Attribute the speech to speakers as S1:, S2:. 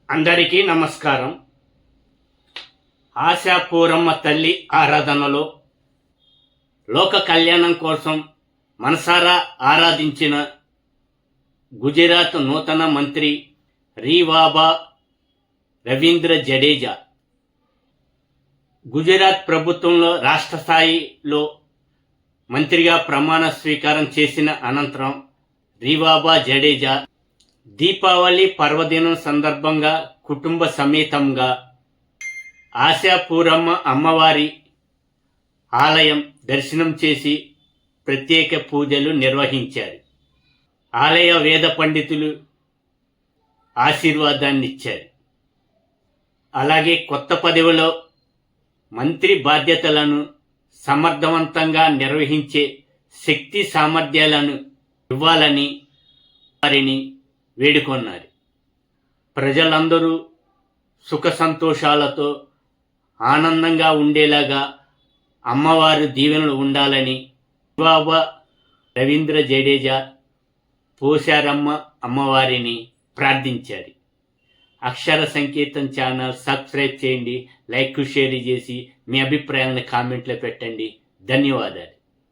S1: అందరికీ నమస్కారం. ఆశాపూరమ్మ తల్లి ఆరాధనలో లోక కళ్యాణం కోసం మనసారా ఆరాధించిన గుజరాత్ నూతన మంత్రి రీవాబా రవీంద్ర జడేజా గుజరాత్ ప్రభుత్వంలో రాష్ట్ర స్థాయిలో మంత్రిగా ప్రమాణ స్వీకారం చేసిన అనంతరం రీవాబా జడేజా దీపావళి పర్వదినం సందర్భంగా కుటుంబ సమేతంగా ఆశాపూరమ్మ అమ్మవారి ఆలయం దర్శనం చేసి ప్రత్యేక పూజలు నిర్వహించారు. ఆలయ వేద పండితులు ఆశీర్వాదాన్నిచ్చారు. అలాగే కొత్త పదవిలో మంత్రి బాధ్యతలను సమర్థవంతంగా నిర్వహించే శక్తి సామర్థ్యాలను ఇవ్వాలని వారిని వేడుకొన్నారు. ప్రజలందరూ సుఖ సంతోషాలతో ఆనందంగా ఉండేలాగా అమ్మవారి దీవెనలు ఉండాలని బాబా రవీంద్ర జడేజా పోశారమ్మ అమ్మవారిని ప్రార్థించారు. అక్షర సంకేతం ఛానల్ సబ్స్క్రైబ్ చేయండి, లైక్ షేర్ చేసి మీ అభిప్రాయాలను కామెంట్లో పెట్టండి. ధన్యవాదాలు.